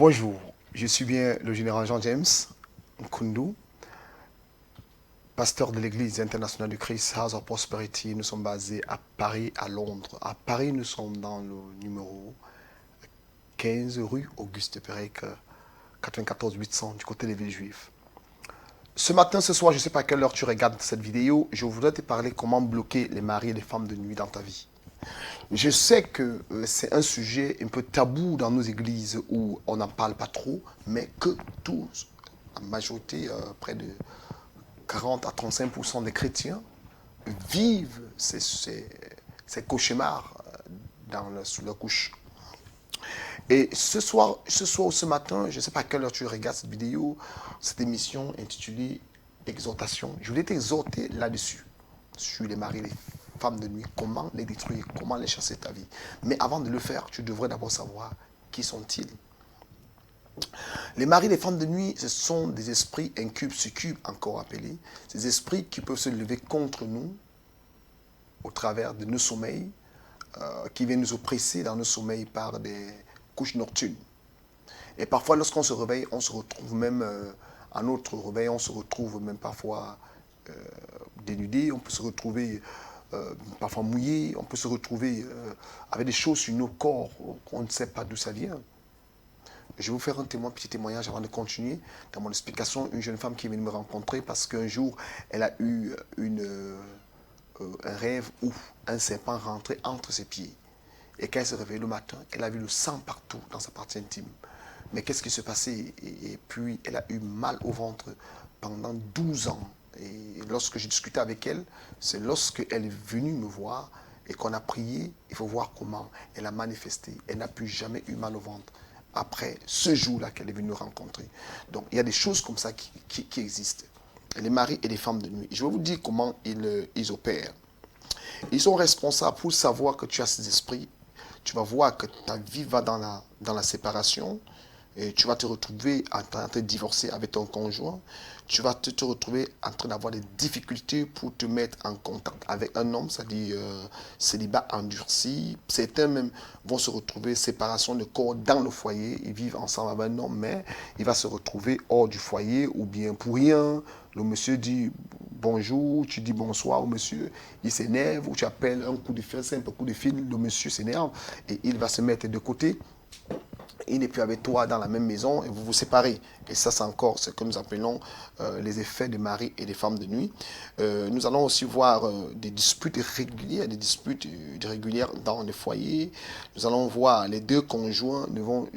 Bonjour, je suis bien le général Jean-James Nkundu, pasteur de l'Église internationale du Christ House of Prosperity. Nous sommes basés à Paris, à Londres. À Paris, nous sommes dans le numéro 15 rue Auguste Pérec, 94 800 du côté des villes juives. Ce matin, ce soir, je ne sais pas à quelle heure tu regardes cette vidéo, je voudrais te parler comment bloquer les maris et les femmes de nuit dans ta vie. Je sais que c'est un sujet un peu tabou dans nos églises où on n'en parle pas trop, mais que tous, la majorité, près de 40 à 35% des chrétiens vivent ces cauchemars sous la couche. Et ce soir ou ce matin, je ne sais pas à quelle heure tu regardes cette vidéo, cette émission intitulée Exhortation. Je voulais t'exhorter là-dessus, sur les maris et les femmes de nuit, comment les détruire, comment les chasser de ta vie. Mais avant de le faire, tu devrais d'abord savoir qui sont-ils. Les maris et les femmes de nuit, ce sont des esprits incubes, succubes encore appelés, ces esprits qui peuvent se lever contre nous au travers de nos sommeils, qui viennent nous oppresser dans nos sommeils par des couches nocturnes. Et parfois, lorsqu'on se réveille, on se retrouve même, à notre réveil, on se retrouve même parfois dénudé, on peut se retrouver parfois mouillé, on peut se retrouver avec des choses sur nos corps qu'on ne sait pas d'où ça vient. Je vais vous faire un petit témoignage avant de continuer. Dans mon explication, une jeune femme qui est venue me rencontrer parce qu'un jour, elle a eu un rêve où un serpent rentrait entre ses pieds. Et quand elle s'est réveillée le matin, elle a vu le sang partout dans sa partie intime. Mais qu'est-ce qui s'est passé? Et puis, elle a eu mal au ventre pendant 12 ans. Et lorsque j'ai discuté avec elle, c'est lorsqu'elle est venue me voir et qu'on a prié, il faut voir comment elle a manifesté. Elle n'a plus jamais eu mal au ventre après ce jour-là qu'elle est venue nous rencontrer. Donc, il y a des choses comme ça qui existent. Les maris et les femmes de nuit. Je vais vous dire comment ils opèrent. Ils sont responsables pour savoir que tu as ces esprits. Tu vas voir que ta vie va dans la séparation. Et tu vas te retrouver en train de divorcer avec ton conjoint. Tu vas te retrouver en train d'avoir des difficultés pour te mettre en contact avec un homme, c'est-à-dire célibat endurci. Certains même vont se retrouver séparation de corps dans le foyer. Ils vivent ensemble avec un homme, mais il va se retrouver hors du foyer ou bien pour rien. Le monsieur dit bonjour, tu dis bonsoir au monsieur, il s'énerve, ou tu appelles un coup de fil, simple coup de fil, le monsieur s'énerve et il va se mettre de côté. Il n'est plus avec toi dans la même maison et vous vous séparez. Et ça, c'est encore ce que nous appelons les effets des maris et des femmes de nuit. Nous allons aussi voir des disputes régulières dans les foyers. Nous allons voir les deux conjoints ne vont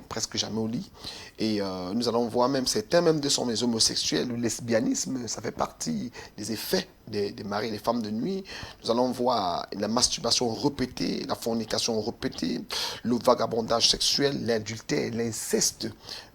presque jamais au lit. Et nous allons voir même certains même de sont les homosexuels. Le lesbianisme, ça fait partie des effets des maris et des femmes de nuit. Nous allons voir la masturbation répétée, la fornication répétée, le vagabondage sexuel, l'adultère, l'inceste,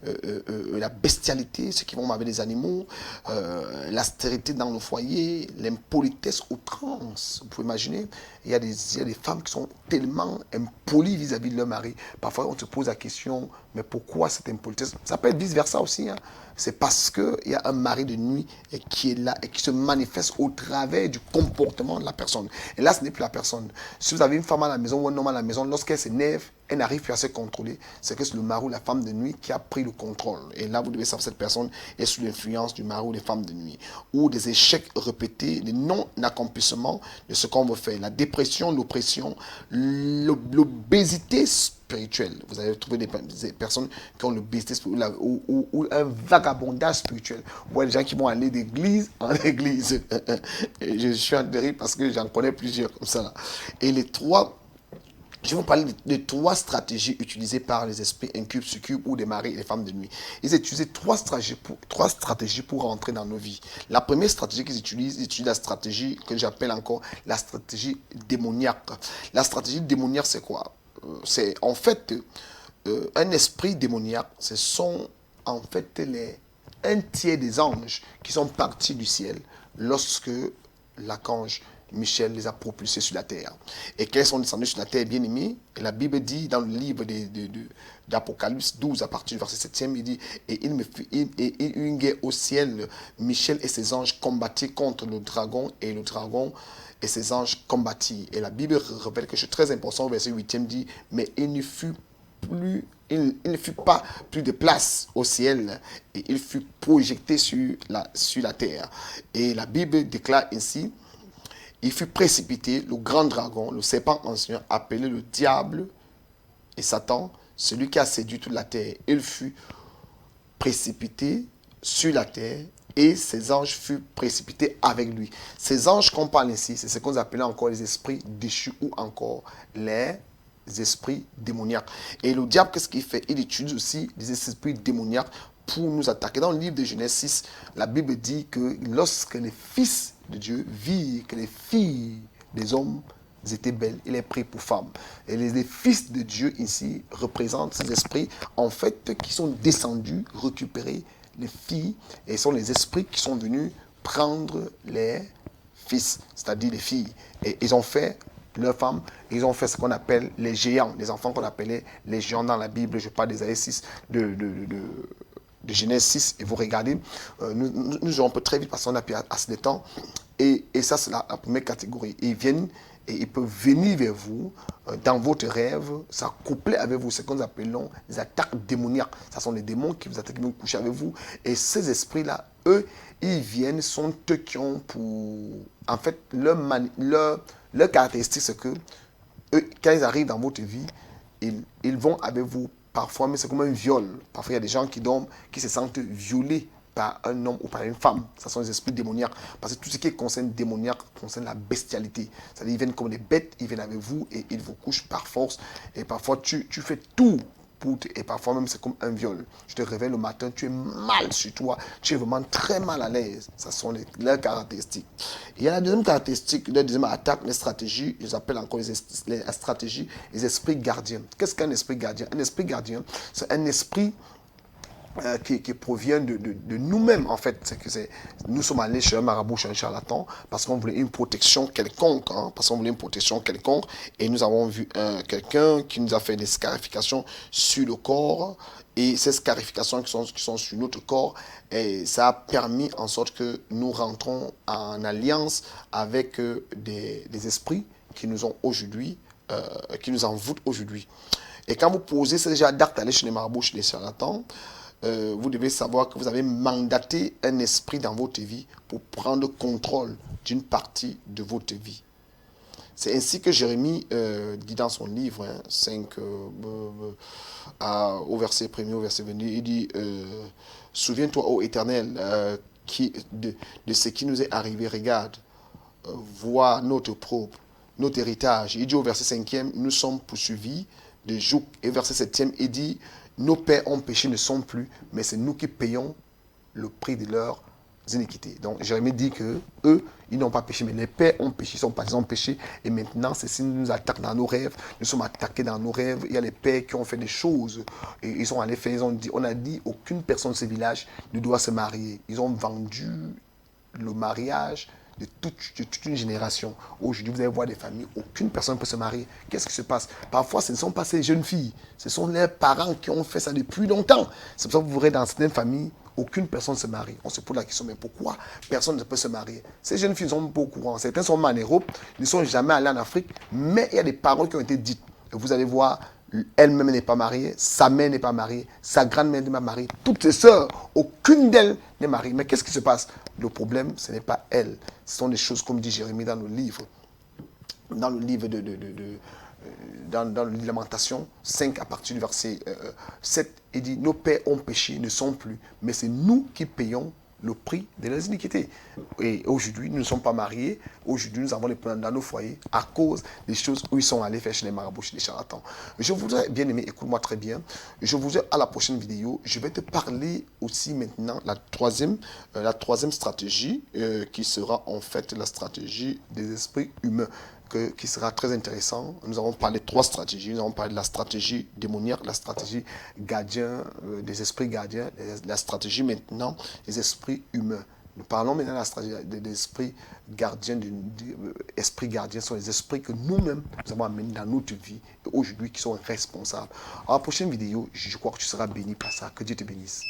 la bestialité, ceux qui vont avec les animaux, la stérilité dans le foyer, l'impolitesse outrance. Vous pouvez imaginer, il y a des femmes qui sont tellement impolies vis-à-vis de leur mari. Parfois, on se pose la question, mais pourquoi cette impolitesse? Ça peut être vice-versa aussi. C'est parce qu'il y a un mari de nuit qui est là et qui se manifeste au travers du comportement de la personne. Et là, ce n'est plus la personne. Si vous avez une femme à la maison ou un homme à la maison, lorsqu'elle s'énerve, elle n'arrive plus à se contrôler. C'est que c'est le mari ou la femme de nuit qui a pris le contrôle. Et là, vous devez savoir que cette personne est sous l'influence du mari ou des femmes de nuit. Ou des échecs répétés, des non-accomplissements de ce qu'on veut faire. La dépression, l'oppression, l'obésité spirituelle. Vous allez trouver des personnes qui ont l'obésité spirituelle ou un vagabondage spirituel. Vous voyez des gens qui vont aller d'église en église. Et je suis en rire parce que j'en connais plusieurs comme ça. Et je vais vous parler de trois stratégies utilisées par les esprits incubes, succubes ou des maris et les femmes de nuit. Ils utilisent trois stratégies pour rentrer dans nos vies. La première stratégie qu'ils utilisent, ils utilisent la stratégie que j'appelle encore la stratégie démoniaque. La stratégie démoniaque, c'est quoi? C'est en fait un esprit démoniaque. Ce sont en fait un tiers des anges qui sont partis du ciel lorsque l'archange Michel les a propulsés sur la terre. Et quand ils sont descendus sur la terre, bien aimés, et la Bible dit dans le livre d'Apocalypse 12, à partir du verset 7e, il dit, et il eut une guerre au ciel, Michel et ses anges combattirent contre le dragon, et le dragon et ses anges combattirent. Et la Bible révèle quelque chose de très important, au verset 8e dit, mais il ne fut il ne fut pas plus de place au ciel et il fut projeté sur la terre. Et la Bible déclare ainsi, il fut précipité, le grand dragon, le serpent ancien, appelé le diable et Satan, celui qui a séduit toute la terre. Il fut précipité sur la terre et ses anges furent précipités avec lui. Ces anges qu'on parle ici, c'est ce qu'on appelle encore les esprits déchus ou encore les esprits démoniaques. Et le diable, qu'est-ce qu'il fait? Il utilise aussi les esprits démoniaques pour nous attaquer. Dans le livre de Genèse 6, la Bible dit que lorsque les fils de Dieu virent que les filles des hommes étaient belles, il est pris pour femmes. Et les fils de Dieu ici représentent ces esprits, en fait, qui sont descendus récupérer les filles, et ce sont les esprits qui sont venus prendre les fils, c'est-à-dire les filles. Et ils ont fait leurs femmes, ils ont fait ce qu'on appelle les géants, les enfants qu'on appelait les géants dans la Bible. Je parle d'Ésaïe 6, de Genèse 6, et vous regardez, nous aurons très vite parce qu'on a plus assez de temps, et ça c'est la première catégorie. Ils viennent, et ils peuvent venir vers vous, dans votre rêve, s'accoupler avec vous, ce que nous appelons les attaques démoniaques. Ce sont les démons qui vous attaquent, qui vont coucher avec vous, et ces esprits-là, eux, ils viennent, sont eux qui ont pour... En fait, leur caractéristique, c'est que, eux, quand ils arrivent dans votre vie, ils vont avec vous. Parfois, mais c'est comme un viol. Parfois, il y a des gens qui dorment, qui se sentent violés par un homme ou par une femme. Ce sont les esprits démoniaques. Parce que tout ce qui concerne démoniaque concerne la bestialité. C'est-à-dire, ils viennent comme des bêtes, ils viennent avec vous et ils vous couchent par force. Et parfois, tu fais tout et parfois même c'est comme un viol. Je te réveille le matin, tu es mal sur toi, tu es vraiment très mal à l'aise. Ce sont leurs caractéristiques. Il y a la deuxième caractéristique, la deuxième attaque, les stratégies, ils appellent encore les stratégies, les esprits gardiens. Qu'est-ce qu'un esprit gardien? Un esprit gardien, c'est un esprit qui provient de nous-mêmes, en fait. Nous sommes allés chez un marabout, chez un charlatan, parce qu'on voulait une protection quelconque, et nous avons vu quelqu'un qui nous a fait des scarifications sur le corps, et ces scarifications qui sont sur notre corps, et ça a permis en sorte que nous rentrons en alliance avec des esprits qui nous ont aujourd'hui, qui nous envoûtent aujourd'hui. Et quand vous posez, c'est déjà d'acte d'aller chez les marabouts, chez les charlatans, vous devez savoir que vous avez mandaté un esprit dans votre vie pour prendre contrôle d'une partie de votre vie. C'est ainsi que Jérémie dit dans son livre, 5, au verset 1er, au verset 22, il dit « Souviens-toi, ô Éternel, de ce qui nous est arrivé, regarde, vois notre propre, notre héritage. » Il dit au verset 5e, « Nous sommes poursuivis de joug. » Et au verset 7e, il dit « Nos pères ont péché, ne sont plus, mais c'est nous qui payons le prix de leurs iniquités. » Donc, Jérémie dit que eux, ils n'ont pas péché, mais les pères ont péché, ils ont péché. Et maintenant, c'est si nous attaquent dans nos rêves, nous sommes attaqués dans nos rêves. Il y a les pères qui ont fait des choses. Et ils sont allés faire, on a dit, aucune personne de ce village ne doit se marier. Ils ont vendu le mariage de toute une génération. Aujourd'hui, vous allez voir des familles, aucune personne ne peut se marier. Qu'est-ce qui se passe? Parfois, ce ne sont pas ces jeunes filles, ce sont leurs parents qui ont fait ça depuis longtemps. C'est pour ça que vous verrez dans certaines familles, aucune personne ne se marie. On se pose la question, mais pourquoi personne ne peut se marier? Ces jeunes filles sont pas au courant. Certains sont en Europe, ils ne sont jamais allés en Afrique, mais il y a des paroles qui ont été dites. Et vous allez voir, elle-même n'est pas mariée, sa mère n'est pas mariée, sa grand-mère n'est pas mariée, toutes ses sœurs, aucune d'elles n'est mariée. Mais qu'est-ce qui se passe? Le problème, ce n'est pas elle. Ce sont des choses comme dit Jérémie dans le livre. Dans le livre dans le livre de Lamentation 5 à partir du verset 7, il dit, nos pères ont péché, ne sont plus, mais c'est nous qui payons le prix de leurs iniquités. Et aujourd'hui, nous ne sommes pas mariés. Aujourd'hui, nous avons les problèmes dans nos foyers à cause des choses où ils sont allés faire chez les marabouts, chez les charlatans. Je voudrais, bien aimé, écoute-moi très bien. Je voudrais, à la prochaine vidéo, je vais te parler aussi maintenant la troisième stratégie qui sera en fait la stratégie des esprits humains. Qui sera très intéressant. Nous avons parlé de 3 stratégies. Nous avons parlé de la stratégie démoniaque, la stratégie gardien, des esprits gardiens, la stratégie maintenant des esprits humains. Nous parlons maintenant de la stratégie des esprits gardiens. Esprits gardiens sont les esprits que nous-mêmes nous avons amenés dans notre vie et aujourd'hui qui sont responsables. À la prochaine vidéo, je crois que tu seras béni par ça. Que Dieu te bénisse.